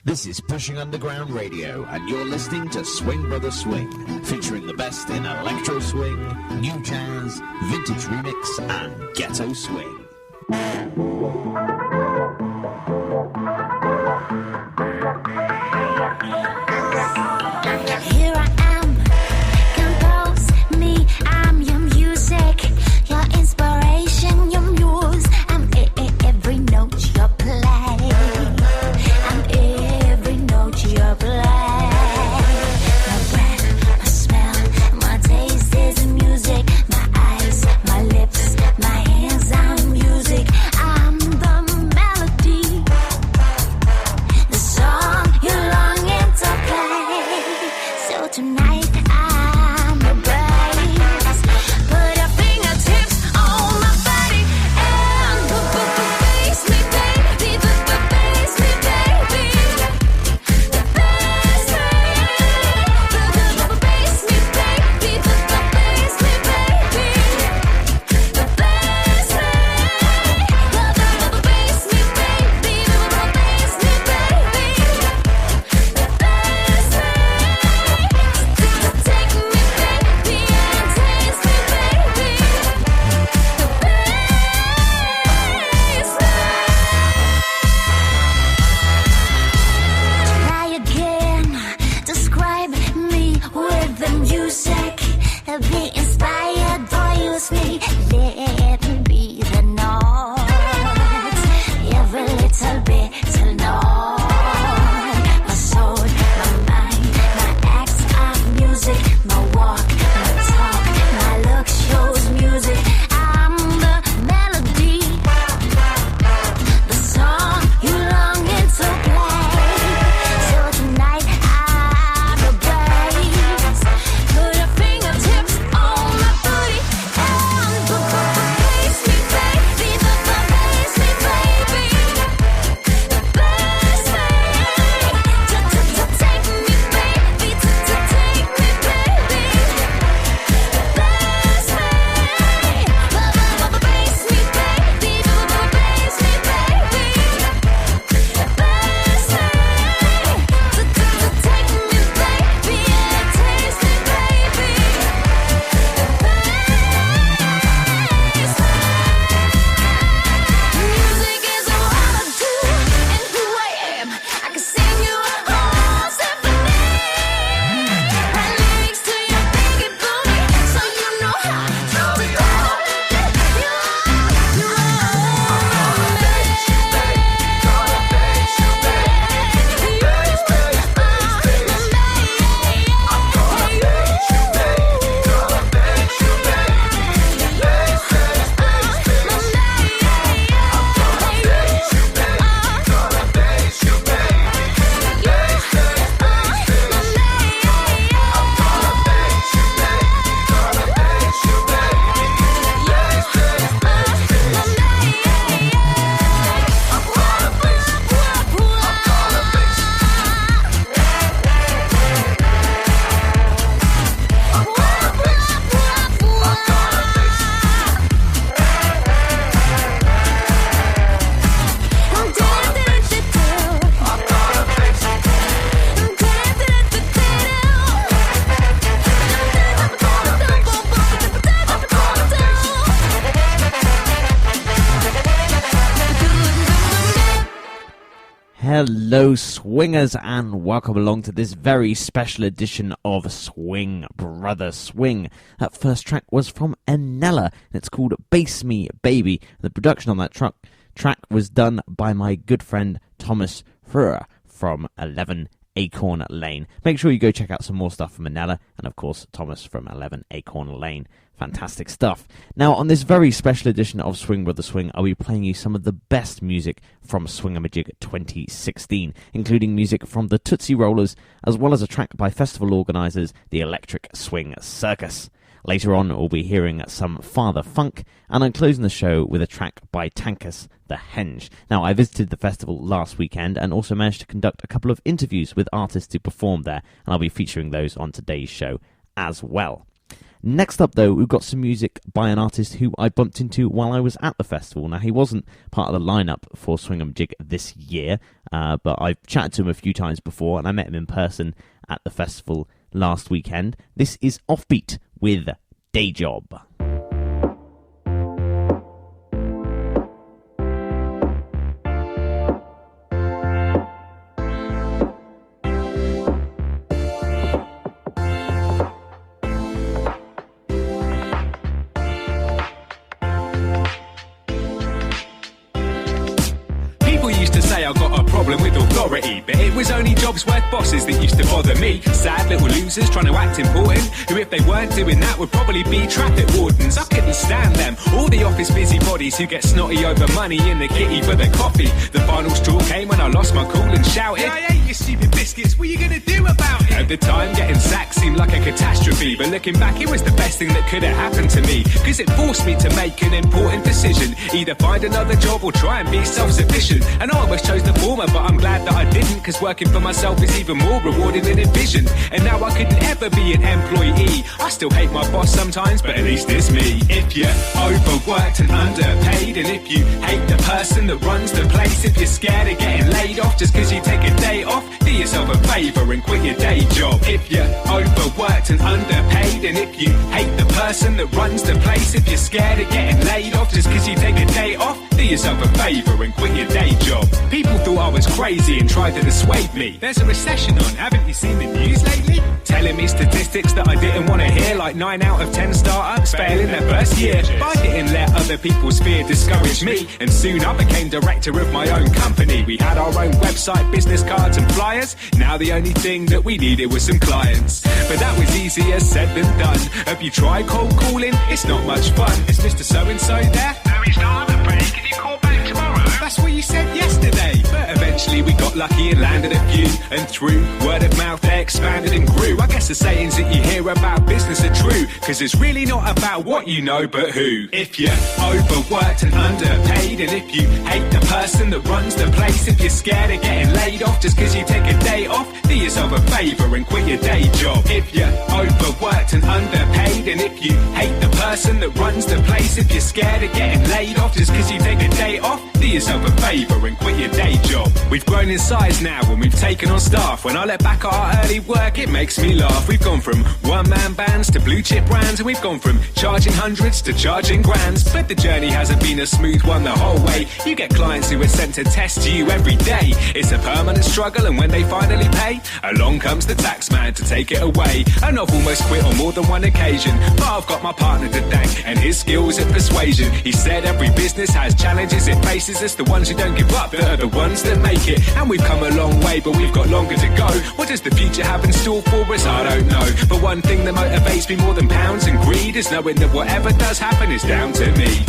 This is Pushing Underground Radio, and you're listening to Swing Brother Swing, featuring the best in electro swing, new jazz, vintage remix, and ghetto swing. Here I am, compose me, I'm your music, your inspiration, your muse, I'm every note you play, I'm every note you play. My breath, my smell, my taste is music, my eyes, my lips, my hands, I'm music, I'm the melody, the song you longing to play. So tonight I'm the bass. Put your fingertips on my body and bass me baby, bass me baby, the bass me, bass me baby, bass me baby, the bass me, the bass me baby, the bass me baby, the bass me. Take me, baby, and taste me, baby. The bass. Try again. Describe me with the music. Be inspired, boy, use me. Let me be the note. Every little bit till note. My soul, my mind, my acts of music, my walk, my talk, my look shows music. I'm the melody, the song you longing to play. So tonight I'm the bass. Put your fingertips on my booty and bass me, baby, the bass me, baby, the bass me. Take me, baby, take me, baby, the bass me, the bass me, baby, the bass me, baby, the bass me. Take me, baby, and taste me, baby, the bass. Music is all I do and who I am. I can sing you a whole symphony. Write lyrics to your biggie booty, so you know how to do it. You Hello swingers, and welcome along to this very special edition of Swing Brother Swing. That first track was from Annella, and it's called Bass Me Baby. The production on that track was done by my good friend Thomas Fruer from 11 Acorn Lane. Make sure you go check out some more stuff from Annella, and of course Thomas from 11 Acorn Lane. Fantastic stuff. Now, on this very special edition of Swing Brother Swing, I'll be playing you some of the best music from Swingamajig 2016, including music from the Tootsie Rollers, as well as a track by festival organisers, the Electric Swing Circus. Later on, we'll be hearing some Father Funk, and I'm closing the show with a track by Tankus, the Henge. Now, I visited the festival last weekend and also managed to conduct a couple of interviews with artists who performed there, and I'll be featuring those on today's show as well. Next up, though, we've got some music by an artist who I bumped into while I was at the festival. Now, he wasn't part of the lineup for Swingamajig this year, but I've chatted to him a few times before, and I met him in person at the festival last weekend. This is Offbeat with Day Job. I got a problem with authority, but it was only jobs worth bosses that used to bother me. Sad little losers trying to act important, who if they weren't doing that would probably be traffic wardens. I couldn't stand them, all the office busybodies who get snotty over money in the kitty for the coffee. The final straw came when I lost my cool and shouted, I hate your stupid biscuits, what are you gonna do about it? At the time getting sacked seemed like a catastrophe, but looking back it was the best thing that could have happened to me, cause it forced me to make an important decision, either find another job or try and be self-sufficient. And I almost chose the former, but I'm glad that I didn't, cause working for myself is even more rewarding than envisioned. And now I couldn't ever be an employee. I still hate my boss sometimes, but at least it's me. If you're overworked and underpaid, and if you hate the person that runs the place, if you're scared of getting laid off just cause you take a day off, do yourself a favour and quit your day job. If you're overworked and underpaid, and if you hate the person that runs the place, if you're scared of getting laid off just cause you take a day off, do yourself a favour and quit your day job. People thought I was crazy and tried to dissuade me. There's a recession on, haven't you seen the news lately? Telling me statistics that I didn't want to hear, like 9 out of 10 startups failing their first year. But I didn't let other people's fear discourage me, and soon I became director of my own company. We had our own website, business cards and flyers. Now the only thing that we needed was some clients. But that was easier said than done. Have you tried cold calling? It's not much fun. Is Mr. So-and-so there? No, he's not. I'm afraid. Can you call back tomorrow? That's what you said yesterday. But eventually we got lucky and landed a few, and through word of mouth they expanded and grew. I guess the sayings that you hear about business are true, cause it's really not about what you know but who. If you're overworked and underpaid, and if you hate the person that runs the place, if you're scared of getting laid off just cause you take a day off, do yourself a favour and quit your day job. If you're overworked and underpaid, and if you hate the person that runs the place, if you're scared of getting laid off just cause you take a day off, do yourself a favour and quit your day job. We've grown in size now and we've taken on staff. When I look back at our early work it makes me laugh. We've gone from one-man bands to blue chip brands, and we've gone from charging hundreds to charging grands. But the journey hasn't been a smooth one the whole way. You get clients who are sent to test you every day. It's a permanent struggle, and when they finally pay, along comes the tax man to take it away. And I've almost quit on more than one occasion, but I've got my partner to thank and his skills at persuasion. He said every business has challenges it faces. It's the ones who don't give up that are the ones that make it. And we've come a long way, but we've got longer to go. What does the future have in store for us? I don't know. But one thing that motivates me more than pounds and greed is knowing that whatever does happen is down to me.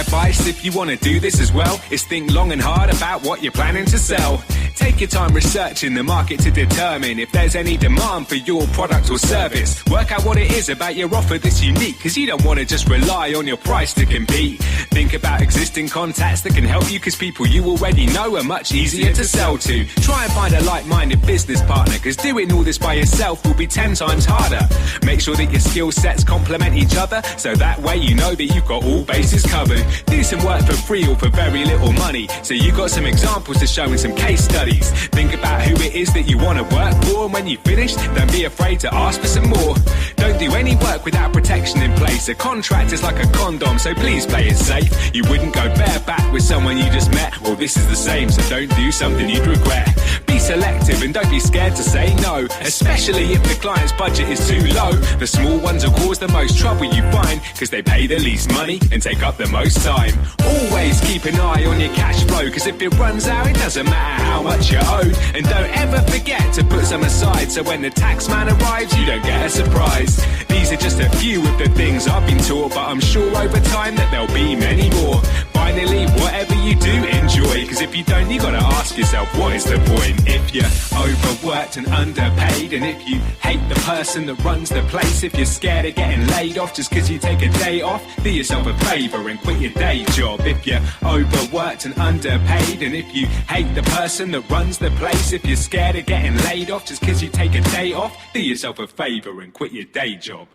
Advice if you want to do this as well is think long and hard about what you're planning to sell. Take your time researching the market to determine if there's any demand for your product or service. Work out what it is about your offer that's unique, cause you don't want to just rely on your price to compete. Think about existing contacts that can help you, cause people you already know are much easier to sell to. Try and find a like-minded business partner, cause doing all this by yourself will be 10 times harder. Make sure that your skill sets complement each other, so that way you know that you've got all bases covered. Do some work for free or for very little money, so you got some examples to show in some case studies. Think about who it is that you want to work for, and when you've finished, don't be afraid to ask for some more. Don't do any work without protection in place. A contract is like a condom, so please play it safe. You wouldn't go bareback with someone you just met. Well, this is the same, so don't do something you'd regret. Be selective and don't be scared to say no, especially if the client's budget is too low. The small ones will cause the most trouble you find, cause they pay the least money and take up the most time. Always keep an eye on your cash flow, cause if it runs out, it doesn't matter how much you're owed. And don't ever forget to put some aside, so when the tax man arrives, you don't get a surprise. These are just a few of the things I've been taught, but I'm sure over time that there'll be many more. Find finally, whatever you do, enjoy. Cause if you don't, you gotta ask yourself, what is the point? If you're overworked and underpaid, and if you hate the person that runs the place, if you're scared of getting laid off just cause you take a day off, do yourself a favour and quit your day job. If you're overworked and underpaid, and if you hate the person that runs the place, if you're scared of getting laid off just cause you take a day off, do yourself a favour and quit your day job.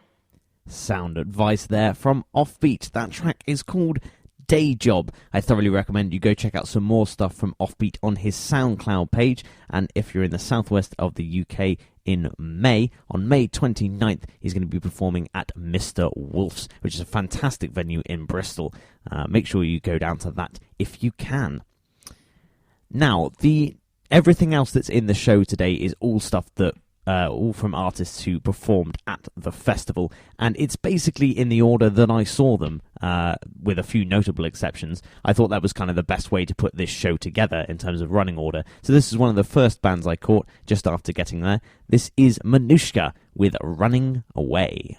Sound advice there from Offbeat. That track is called Day Job. I thoroughly recommend you go check out some more stuff from Offbeat on his SoundCloud page. And if you're in the southwest of the UK in May, on May 29th, he's going to be performing at Mr. Wolf's, which is a fantastic venue in Bristol. Make sure you go down to that if you can. Now, everything else that's in the show today is all stuff that all from artists who performed at the festival, and it's basically in the order that I saw them, with a few notable exceptions. I thought that was kind of the best way to put this show together in terms of running order. So this is one of the first bands I caught just after getting there. This is Manushka with Running Away.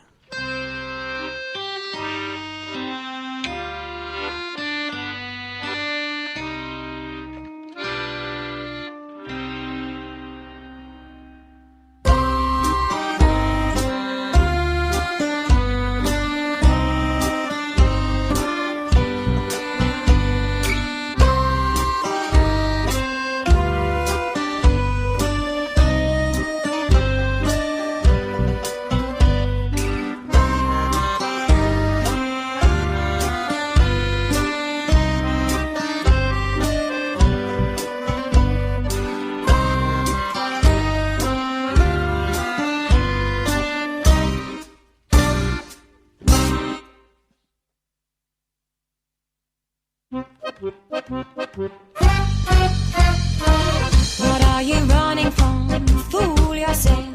What are you running from? Fool yourself,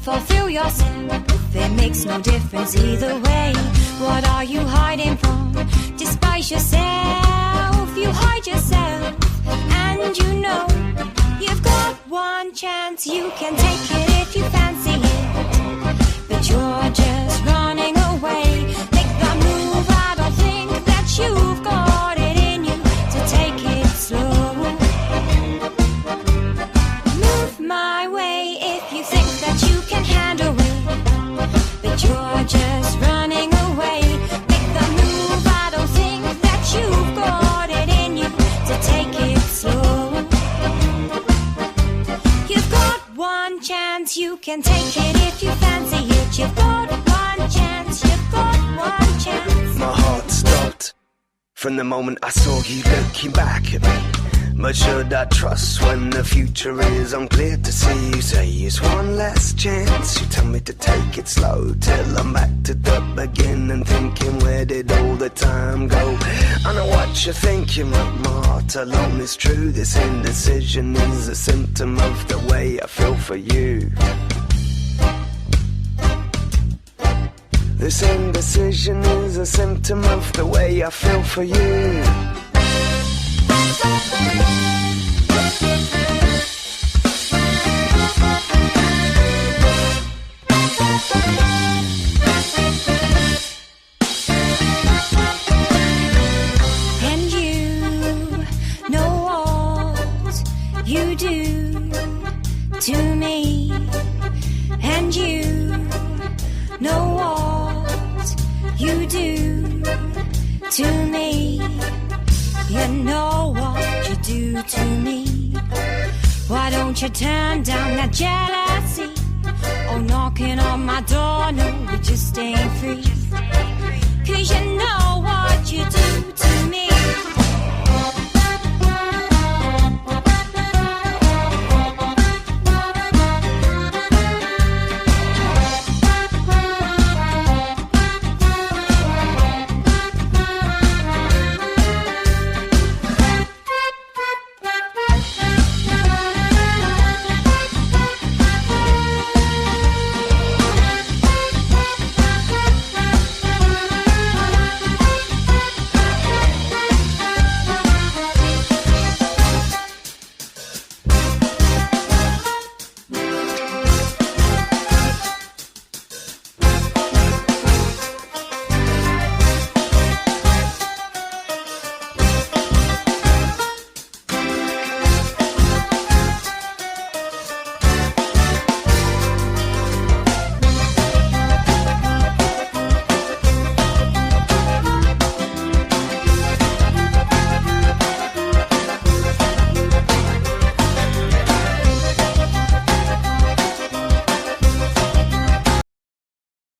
fulfill yourself. It makes no difference either way. What are you hiding from? Despise yourself, you hide yourself. And you know you've got one chance. You can take it if you fancy it, but you're just running away. Make the move, I don't think that you've got it in you to take it slow. Move my way if you think that you can handle it, but you're just running away. Make the move, I don't think that you've got it in you to take it slow. You've got one chance, you can take it if you fancy it. You've got one chance, you've got one chance. My heart stopped from the moment I saw you looking back at me. But should I trust when the future is unclear to see? You say it's one last chance. You tell me to take it slow till I'm back to the beginning, thinking where did all the time go? I know what you're thinking, but my heart alone is true. This indecision is a symptom of the way I feel for you. This indecision is a symptom of the way I feel for you. And you know what you do to me. And you know what you do to me. You know what you do to me. Why don't you turn down that jealousy? Oh, knocking on my door, no, we just ain't free. 'Cause you know what you do